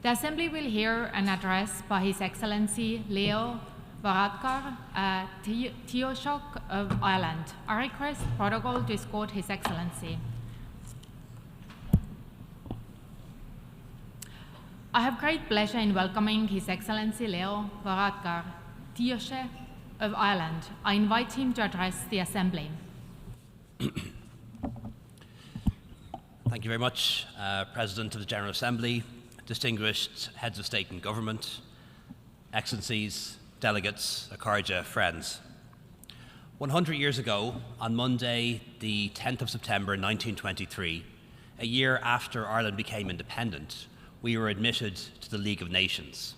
The Assembly will hear an address by His Excellency Leo Varadkar, Taoiseach of Ireland. I request protocol to escort His Excellency. I have great pleasure in welcoming His Excellency Leo Varadkar, Taoiseach of Ireland. I invite him to address the Assembly. Thank you very much, President of the General Assembly, distinguished heads of state and government, excellencies, delegates, Akarja, friends. 100 years ago, on Monday, the 10th of September 1923, a year after Ireland became independent, we were admitted to the League of Nations.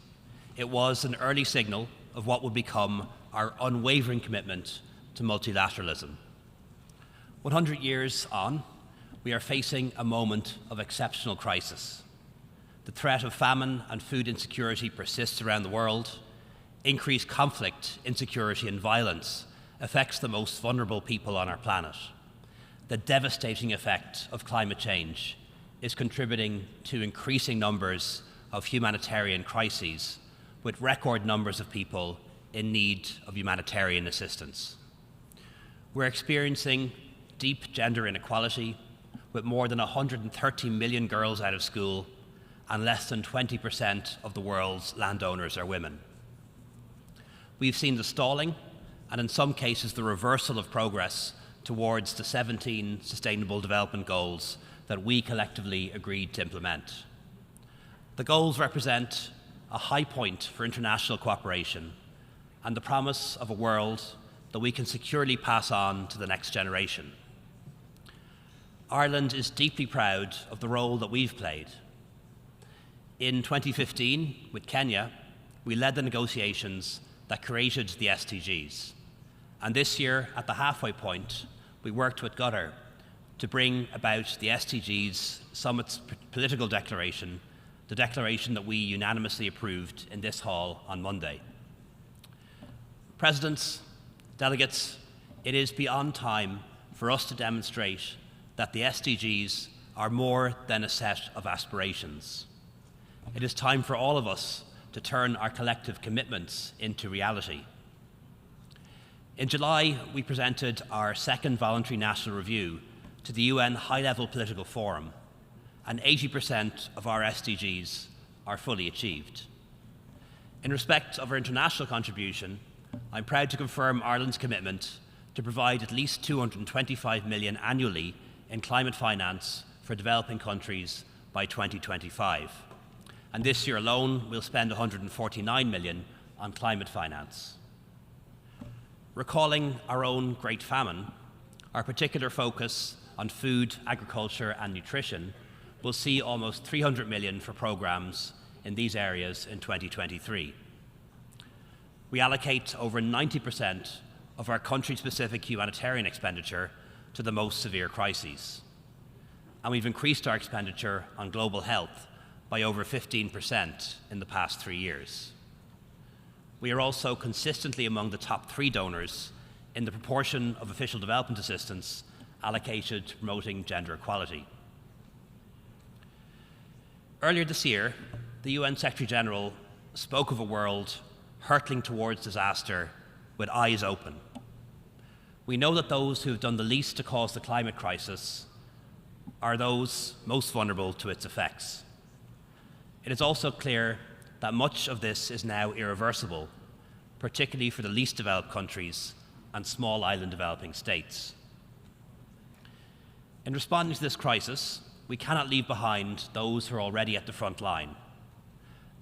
It was an early signal of what would become our unwavering commitment to multilateralism. 100 years on, we are facing a moment of exceptional crisis. The threat of famine and food insecurity persists around the world. Increased conflict, insecurity, and violence affects the most vulnerable people on our planet. The devastating effect of climate change is contributing to increasing numbers of humanitarian crises, with record numbers of people in need of humanitarian assistance. We're experiencing deep gender inequality, with more than 130 million girls out of school, and less than 20% of the world's landowners are women. We've seen the stalling, and in some cases the reversal of progress towards the 17 Sustainable Development Goals that we collectively agreed to implement. The goals represent a high point for international cooperation and the promise of a world that we can securely pass on to the next generation. Ireland is deeply proud of the role that we've played. In 2015, with Kenya, we led the negotiations that created the SDGs. And this year, at the halfway point, we worked with Qatar to bring about the SDGs Summit's political declaration, the declaration that we unanimously approved in this hall on Monday. Presidents, delegates, it is beyond time for us to demonstrate that the SDGs are more than a set of aspirations. It is time for all of us to turn our collective commitments into reality. In July, we presented our second voluntary national review to the UN High-Level Political Forum, and 80% of our SDGs are fully achieved. In respect of our international contribution, I'm proud to confirm Ireland's commitment to provide at least $225 million annually in climate finance for developing countries by 2025. And this year alone, we'll spend $149 million on climate finance. Recalling our own Great Famine, our particular focus on food, agriculture, and nutrition will see almost $300 million for programs in these areas in 2023. We allocate over 90% of our country-specific humanitarian expenditure to the most severe crises. And we've increased our expenditure on global health by over 15% in the past 3 years. We are also consistently among the top 3 donors in the proportion of official development assistance allocated to promoting gender equality. Earlier this year, the UN Secretary-General spoke of a world hurtling towards disaster with eyes open. We know that those who have done the least to cause the climate crisis are those most vulnerable to its effects. It is also clear that much of this is now irreversible, particularly for the least developed countries and small island developing states. In responding to this crisis, we cannot leave behind those who are already at the front line.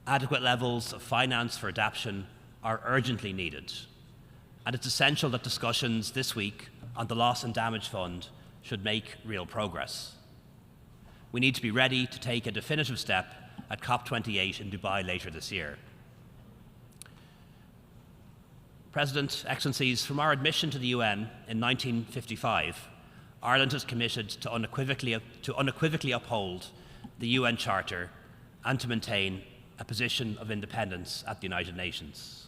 Adequate levels of finance for adaptation are urgently needed, and it's essential that discussions this week on the Loss and Damage Fund should make real progress. We need to be ready to take a definitive step at COP28 in Dubai later this year. President, Excellencies, from our admission to the UN in 1955, Ireland has committed to unequivocally uphold the UN Charter and to maintain a position of independence at the United Nations.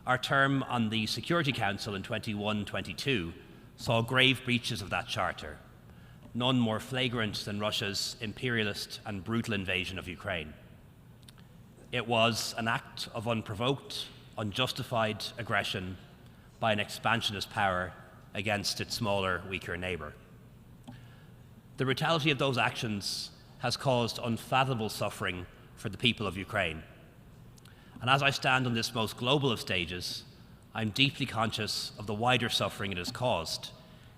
Our term on the Security Council in 21-22 saw grave breaches of that charter, none more flagrant than Russia's imperialist and brutal invasion of Ukraine. It was an act of unprovoked, unjustified aggression by an expansionist power against its smaller, weaker neighbour. The brutality of those actions has caused unfathomable suffering for the people of Ukraine. And as I stand on this most global of stages, I'm deeply conscious of the wider suffering it has caused,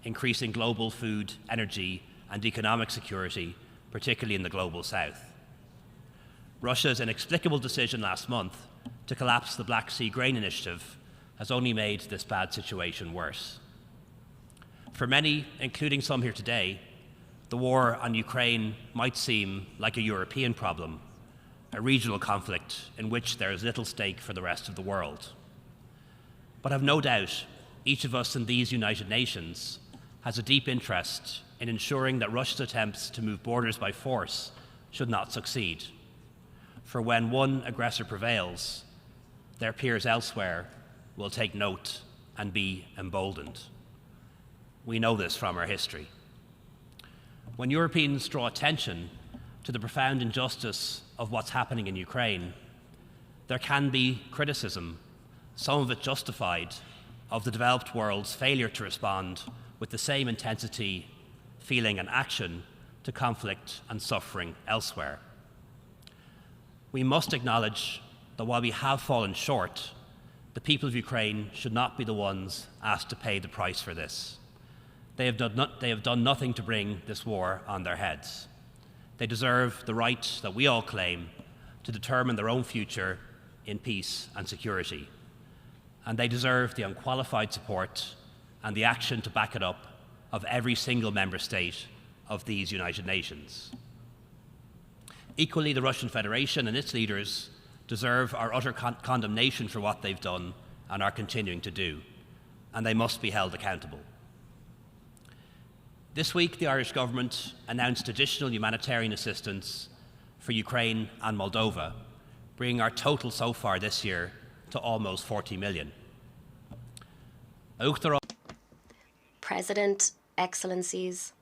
increasing global food, energy, and economic security, particularly in the global south. Russia's inexplicable decision last month to collapse the Black Sea Grain Initiative has only made this bad situation worse. For many, including some here today, the war on Ukraine might seem like a European problem, a regional conflict in which there is little stake for the rest of the world. But I've no doubt each of us in these United Nations has a deep interest in ensuring that Russia's attempts to move borders by force should not succeed. For when one aggressor prevails, their peers elsewhere will take note and be emboldened. We know this from our history. When Europeans draw attention to the profound injustice of what's happening in Ukraine, there can be criticism, some of it justified, of the developed world's failure to respond with the same intensity, feeling, and action to conflict and suffering elsewhere. We must acknowledge that while we have fallen short, the people of Ukraine should not be the ones asked to pay the price for this. They have done nothing to bring this war on their heads. They deserve the right that we all claim to determine their own future in peace and security. And they deserve the unqualified support and the action to back it up of every single member state of these United Nations. Equally, the Russian Federation and its leaders deserve our utter condemnation for what they've done and are continuing to do, and they must be held accountable. This week, the Irish government announced additional humanitarian assistance for Ukraine and Moldova, bringing our total so far this year to almost 40 million. President, Excellencies,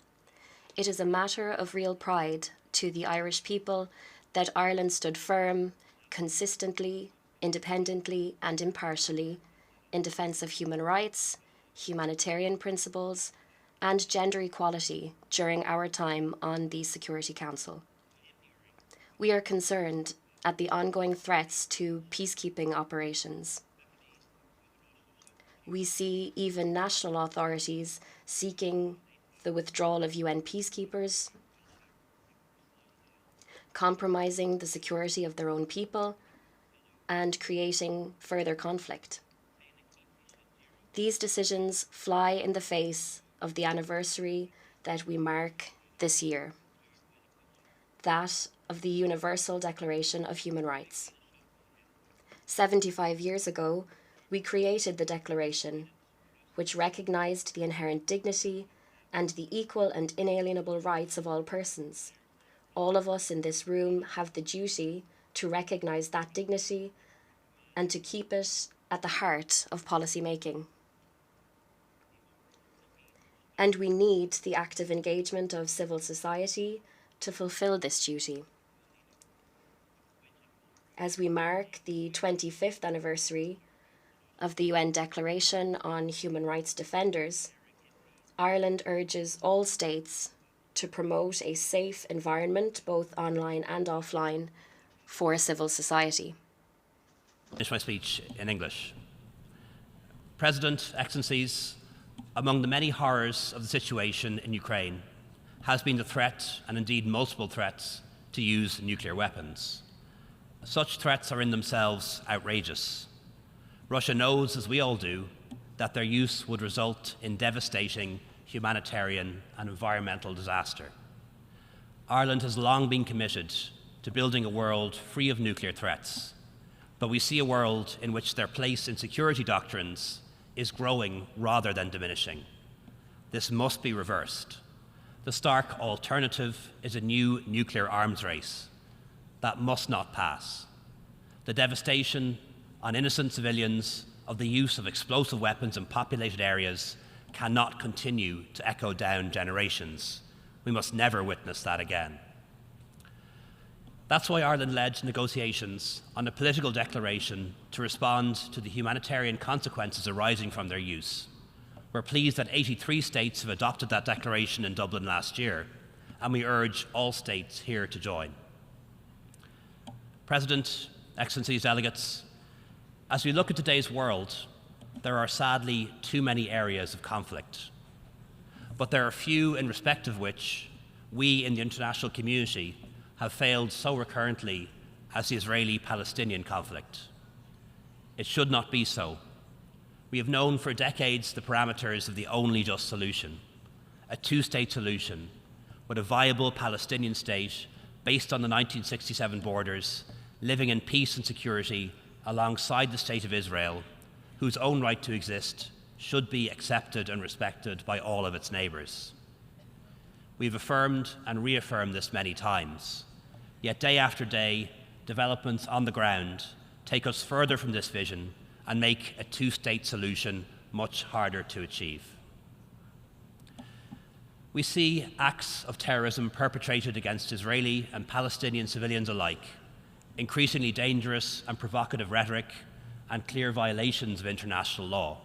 it is a matter of real pride to the Irish people that Ireland stood firm, consistently, independently, and impartially in defence of human rights, humanitarian principles, and gender equality during our time on the Security Council. We are concerned at the ongoing threats to peacekeeping operations. We see even national authorities seeking the withdrawal of UN peacekeepers, compromising the security of their own people, and creating further conflict. These decisions fly in the face of the anniversary that we mark this year, that of the Universal Declaration of Human Rights. 75 years ago, we created the Declaration, which recognized the inherent dignity and the equal and inalienable rights of all persons. All of us in this room have the duty to recognize that dignity and to keep it at the heart of policy making. And we need the active engagement of civil society to fulfill this duty. As we mark the 25th anniversary of the UN Declaration on Human Rights Defenders, Ireland urges all states to promote a safe environment, both online and offline, for civil society. Finish my speech in English. President, Excellencies, among the many horrors of the situation in Ukraine has been the threat, and indeed multiple threats, to use nuclear weapons. Such threats are in themselves outrageous. Russia knows, as we all do, that their use would result in devastating humanitarian and environmental disaster. Ireland has long been committed to building a world free of nuclear threats, but we see a world in which their place in security doctrines is growing rather than diminishing. This must be reversed. The stark alternative is a new nuclear arms race. That must not pass. The devastation on innocent civilians of the use of explosive weapons in populated areas cannot continue to echo down generations. We must never witness that again. That's why Ireland led negotiations on a political declaration to respond to the humanitarian consequences arising from their use. We're pleased that 83 states have adopted that declaration in Dublin last year, and we urge all states here to join. President, Excellencies, delegates, as we look at today's world, there are sadly too many areas of conflict. But there are few in respect of which we in the international community have failed so recurrently as the Israeli-Palestinian conflict. It should not be so. We have known for decades the parameters of the only just solution, a two-state solution with a viable Palestinian state based on the 1967 borders, living in peace and security alongside the State of Israel, whose own right to exist should be accepted and respected by all of its neighbours. We've affirmed and reaffirmed this many times, yet day after day, developments on the ground take us further from this vision and make a two-state solution much harder to achieve. We see acts of terrorism perpetrated against Israeli and Palestinian civilians alike, increasingly dangerous and provocative rhetoric, and clear violations of international law.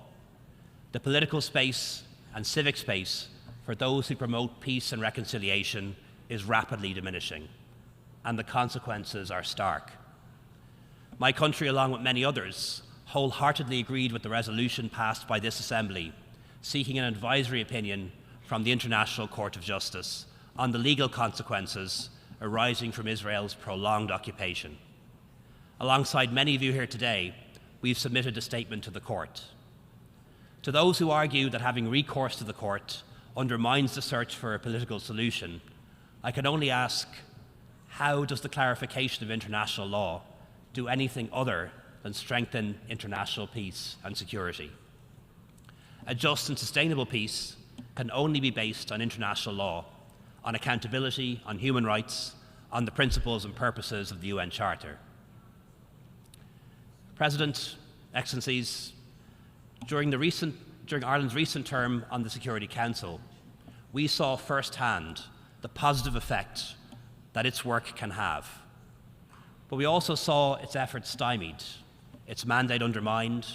The political space and civic space for those who promote peace and reconciliation is rapidly diminishing, and the consequences are stark. My country, along with many others, wholeheartedly agreed with the resolution passed by this Assembly, seeking an advisory opinion from the International Court of Justice on the legal consequences arising from Israel's prolonged occupation. Alongside many of you here today, we've submitted a statement to the court. To those who argue that having recourse to the court undermines the search for a political solution, I can only ask, how does the clarification of international law do anything other than strengthen international peace and security? A just and sustainable peace can only be based on international law, on accountability, on human rights, on the principles and purposes of the UN Charter. President, Excellencies, during Ireland's recent term on the Security Council, we saw firsthand the positive effect that its work can have. But we also saw its efforts stymied, its mandate undermined,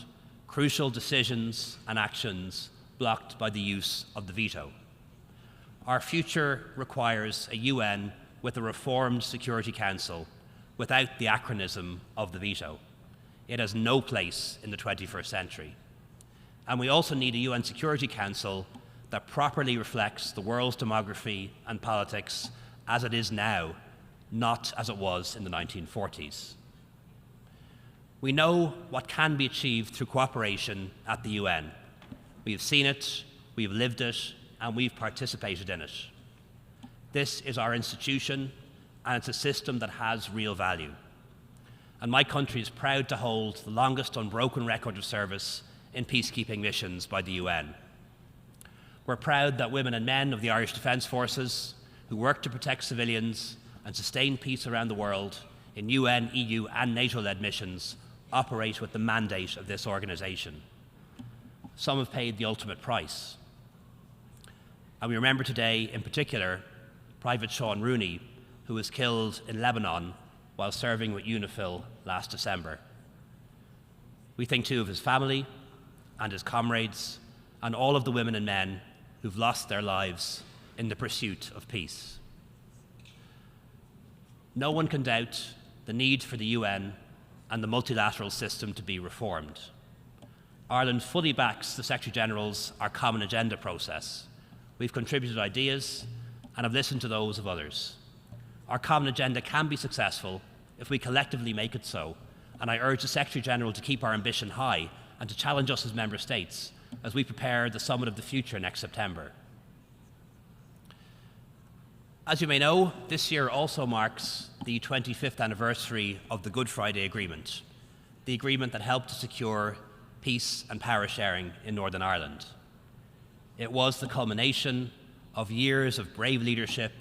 crucial decisions and actions blocked by the use of the veto. Our future requires a UN with a reformed Security Council without the acronym of the veto. It has no place in the 21st century. And we also need a UN Security Council that properly reflects the world's demography and politics as it is now, not as it was in the 1940s. We know what can be achieved through cooperation at the UN. We have seen it, we have lived it, and we've participated in it. This is our institution, and it's a system that has real value. And my country is proud to hold the longest unbroken record of service in peacekeeping missions by the UN. We're proud that women and men of the Irish Defence Forces, who work to protect civilians and sustain peace around the world in UN, EU and NATO-led missions, operate with the mandate of this organisation. Some have paid the ultimate price. And we remember today, in particular, Private Sean Rooney, who was killed in Lebanon while serving with UNIFIL last December. We think too of his family and his comrades and all of the women and men who've lost their lives in the pursuit of peace. No one can doubt the need for the UN and the multilateral system to be reformed. Ireland fully backs the Secretary-General's Our Common Agenda process. We've contributed ideas and have listened to those of others. Our common agenda can be successful if we collectively make it so, and I urge the Secretary-General to keep our ambition high and to challenge us as Member States as we prepare the Summit of the Future next September. As you may know, this year also marks the 25th anniversary of the Good Friday Agreement, the agreement that helped to secure peace and power sharing in Northern Ireland. It was the culmination of years of brave leadership,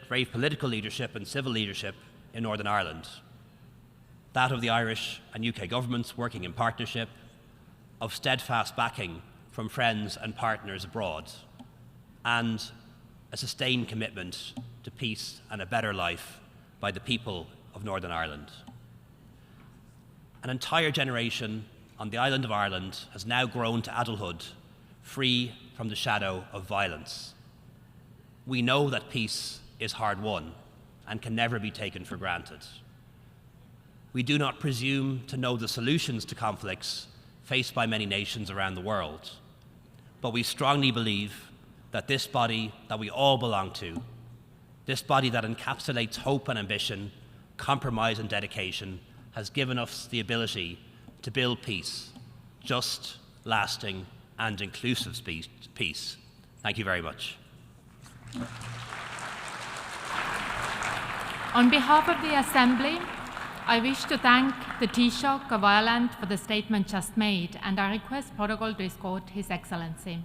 brave political leadership and civil leadership in Northern Ireland. That of the Irish and UK governments working in partnership, of steadfast backing from friends and partners abroad, and a sustained commitment to peace and a better life by the people of Northern Ireland. An entire generation on the island of Ireland has now grown to adulthood, free from the shadow of violence. We know that peace is hard won and can never be taken for granted. We do not presume to know the solutions to conflicts faced by many nations around the world, but we strongly believe that this body that we all belong to, this body that encapsulates hope and ambition, compromise and dedication, has given us the ability to build peace, just, lasting, and inclusive peace. Thank you very much. On behalf of the Assembly, I wish to thank the Taoiseach of Ireland for the statement just made, and I request protocol to escort His Excellency.